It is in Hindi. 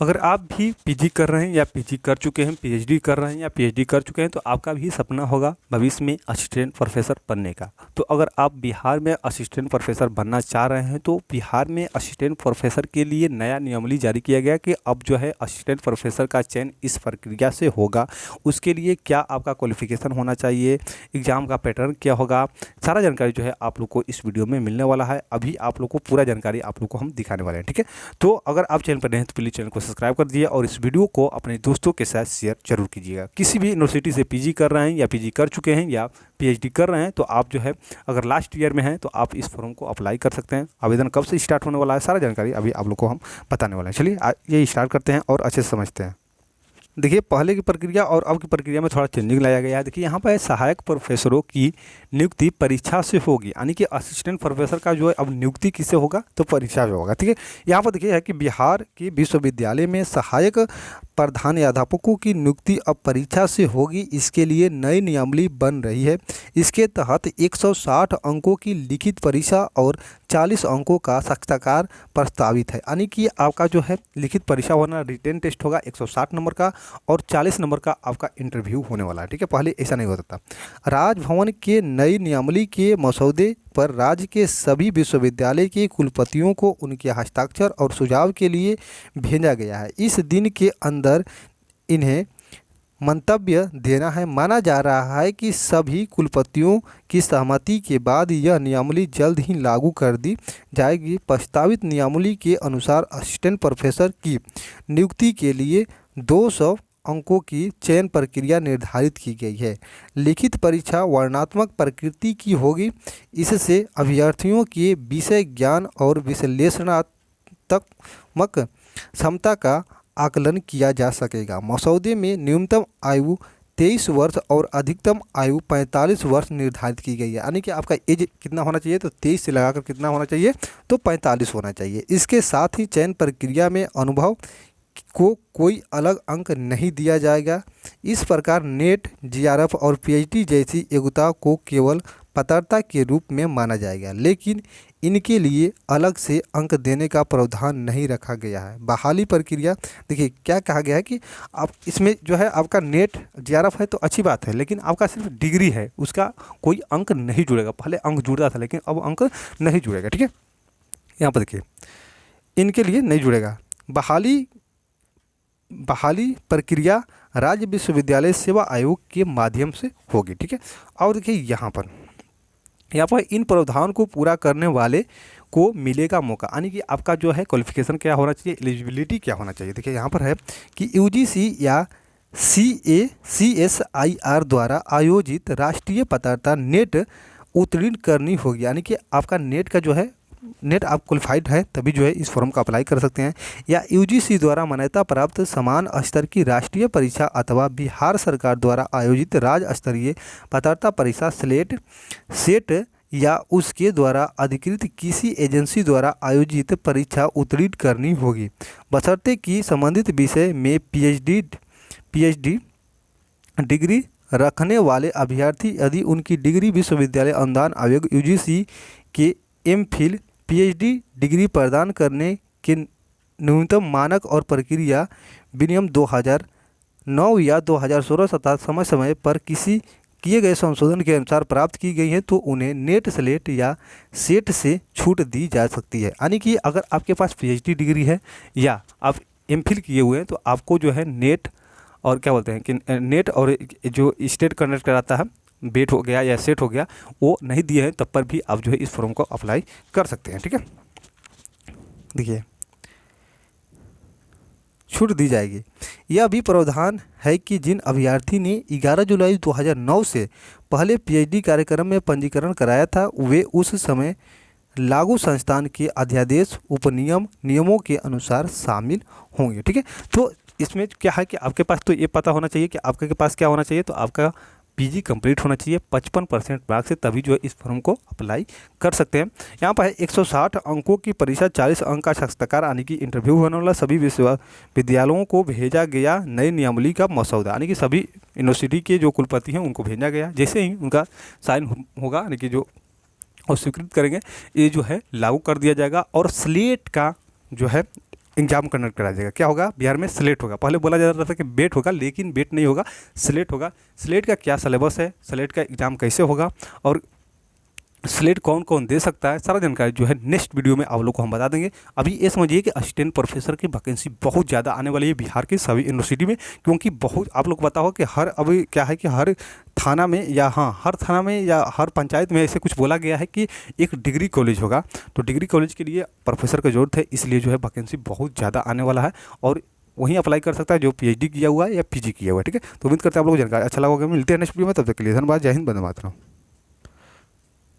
अगर आप भी पीजी कर रहे हैं या पीजी कर चुके हैं, पीएचडी कर रहे हैं या पीएचडी कर चुके हैं, तो आपका भी सपना होगा भविष्य में असिस्टेंट प्रोफेसर बनने का। तो अगर आप बिहार में असिस्टेंट प्रोफेसर बनना चाह रहे हैं तो बिहार में असिस्टेंट प्रोफेसर के लिए नया नियमावली जारी किया गया कि अब जो है असिस्टेंट प्रोफेसर का चयन इस प्रक्रिया से होगा। उसके लिए क्या आपका क्वालिफिकेशन होना चाहिए, एग्ज़ाम का पैटर्न क्या होगा, सारा जानकारी जो है आप लोग को इस वीडियो में मिलने वाला है। अभी आप लोग को पूरा जानकारी आप लोग को हम दिखाने वाले हैं, ठीक है। तो अगर आप चैनल पर नए हैं तो प्लीज़ चैनल को सब्सक्राइब कर दीजिए और इस वीडियो को अपने दोस्तों के साथ शेयर जरूर कीजिएगा। किसी भी यूनिवर्सिटी से पीजी कर रहे हैं या पीजी कर चुके हैं या पीएचडी कर रहे हैं तो आप जो है अगर लास्ट ईयर में हैं तो आप इस फॉर्म को अप्लाई कर सकते हैं। आवेदन कब से स्टार्ट होने वाला है, सारा जानकारी अभी आप लोग को हम बताने वाले हैं। चलिए ये स्टार्ट करते हैं और अच्छे से समझते हैं। देखिए, पहले की प्रक्रिया और अब की प्रक्रिया में थोड़ा चेंजिंग लाया गया है। देखिए, यहाँ पर सहायक प्रोफेसरों की नियुक्ति परीक्षा से होगी, यानी कि असिस्टेंट प्रोफेसर का जो है अब नियुक्ति किससे होगा, तो परीक्षा से होगा, ठीक है। यहाँ पर देखिए है कि बिहार के विश्वविद्यालय में सहायक प्रधानाध्यापकों की नियुक्ति अब परीक्षा से होगी। इसके लिए नई नियमावली बन रही है। इसके तहत 160 अंकों की लिखित परीक्षा और 40 अंकों का साक्षात्कार प्रस्तावित है, यानी कि आपका जो है लिखित परीक्षा होना, रिटेन टेस्ट होगा 160 नंबर का और 40 नंबर का आपका इंटरव्यू होने वाला है, ठीक है। पहले ऐसा नहीं होता था। राजभवन के नई नियमावली के मसौदे पर राज्य के सभी विश्वविद्यालय के कुलपतियों को उनके हस्ताक्षर और सुझाव के लिए भेजा गया है। इस दिन के अंदर इन्हें मंतव्य देना है। माना जा रहा है कि सभी कुलपतियों की सहमति के बाद यह नियमावली जल्द ही लागू कर दी जाएगी। प्रस्तावित नियमावली के अनुसार असिस्टेंट प्रोफेसर की नियुक्ति के लिए 200 अंकों की चयन प्रक्रिया निर्धारित की गई है। लिखित परीक्षा वर्णनात्मक प्रकृति की होगी। इससे अभ्यर्थियों के विषय ज्ञान और विश्लेषणात्मक क्षमता का आकलन किया जा सकेगा। मसौदे में न्यूनतम आयु 23 वर्ष और अधिकतम आयु 45 वर्ष निर्धारित की गई है, यानी कि आपका एज कितना होना चाहिए, तो 23 से लगाकर कितना होना चाहिए, तो 45 होना चाहिए। इसके साथ ही चयन प्रक्रिया में अनुभव को कोई अलग अंक नहीं दिया जाएगा। इस प्रकार नेट, जीआरएफ और पीएचडी जैसी योग्यता को केवल पात्रता के रूप में माना जाएगा, लेकिन इनके लिए अलग से अंक देने का प्रावधान नहीं रखा गया है। बहाली प्रक्रिया, देखिए क्या कहा गया है कि आप इसमें जो है आपका नेट, जीआरएफ है तो अच्छी बात है, लेकिन आपका सिर्फ डिग्री है, उसका कोई अंक नहीं जुड़ेगा। पहले अंक जुड़ता था लेकिन अब अंक नहीं जुड़ेगा, ठीक है। यहाँ पर देखिए इनके लिए नहीं जुड़ेगा। बहाली प्रक्रिया राज्य विश्वविद्यालय सेवा आयोग के माध्यम से होगी, ठीक है। और देखिए यहाँ पर इन प्रावधानों को पूरा करने वाले को मिलेगा मौका, यानी कि आपका जो है क्वालिफिकेशन क्या होना चाहिए, एलिजिबिलिटी क्या होना चाहिए। देखिए यहाँ पर है कि यूजीसी या CSIR द्वारा आयोजित राष्ट्रीय पात्रता नेट उत्तीर्ण करनी होगी, यानी कि आपका नेट का जो है नेट आप क्वालिफाइड है तभी जो है इस फॉर्म का अप्लाई कर सकते हैं। या यूजीसी द्वारा मान्यता प्राप्त समान स्तर की राष्ट्रीय परीक्षा अथवा बिहार सरकार द्वारा आयोजित राज्य स्तरीय पात्रता परीक्षा सेट या उसके द्वारा अधिकृत किसी एजेंसी द्वारा आयोजित परीक्षा उत्तीर्ण करनी होगी, बशर्ते कि संबंधित विषय में पीएचडी डिग्री रखने वाले अभ्यर्थी यदि उनकी डिग्री विश्वविद्यालय अनुदान आयोग यूजीसी के एमफिल पीएचडी डिग्री प्रदान करने के न्यूनतम मानक और प्रक्रिया विनियम 2009 या 2016 तथा समय समय पर किसी किए गए संशोधन के अनुसार प्राप्त की गई है, तो उन्हें नेट स्लेट या सेट से छूट दी जा सकती है। यानी कि अगर आपके पास पीएचडी डिग्री है या आप एमफिल किए हुए हैं तो आपको जो है नेट और क्या बोलते हैं कि नेट और जो स्टेट कंडक्ट कराता है, बेट हो गया या सेट हो गया, वो नहीं दिए हैं तब पर भी आप जो है इस फॉर्म को अप्लाई कर सकते हैं, ठीक है। देखिए छूट दी जाएगी। यह भी प्रावधान है कि जिन अभ्यर्थी ने 11 जुलाई 2009 से पहले पीएचडी कार्यक्रम में पंजीकरण कराया था वे उस समय लागू संस्थान के अध्यादेश नियमों के अनुसार शामिल होंगे, ठीक है। तो इसमें क्या है कि आपके पास तो ये पता होना चाहिए कि आपके पास क्या होना चाहिए, तो आपका पीजी कंप्लीट होना चाहिए 55% मार्क्स से, तभी जो है इस फॉर्म को अप्लाई कर सकते हैं। यहाँ पर 160 अंकों की परीक्षा, 40 अंक का साक्षात्कार यानी कि इंटरव्यू होने वाला, सभी विश्वविद्यालयों को भेजा गया नई नियमावली का मसौदा, यानी कि सभी यूनिवर्सिटी के जो कुलपति हैं उनको भेजा गया। जैसे ही उनका साइन होगा यानी कि जो और स्वीकृत करेंगे, ये जो है लागू कर दिया जाएगा। और स्लेट का जो है एग्जाम कंडक्ट कराया जाएगा। क्या होगा? बिहार में स्लेट होगा। पहले बोला जा रहा था कि बेट होगा, लेकिन बेट नहीं होगा, स्लेट होगा। स्लेट का क्या सिलेबस है, स्लेट का एग्ज़ाम कैसे होगा और स्लेट कौन कौन दे सकता है, सारा जानकारी जो है नेक्स्ट वीडियो में आप लोग को हम बता देंगे। अभी ये समझिए कि असिस्टेंट प्रोफेसर की वैकेंसी बहुत ज़्यादा आने वाली है बिहार की सभी यूनिवर्सिटी में, क्योंकि बहुत आप लोग को पता हो कि हर अभी क्या है कि हर थाना में या हर थाना में या हर पंचायत में ऐसे कुछ बोला गया है कि एक डिग्री कॉलेज होगा। तो डिग्री कॉलेज के लिए प्रोफेसर की जरूरत है, इसलिए जो है वैकेंसी बहुत ज़्यादा आने वाला है और वहीं अप्लाई कर सकता है जो पीएचडी किया हुआ है या पीजी किया हुआ है। ठीक है, तो उम्मीद करते हैं आप लोग को जानकारी अच्छा लगा होगा। मिलते हैं नेक्स्ट वीडियो में, तब तक के लिए धन्यवाद। जय हिंद, वंदे मातरम।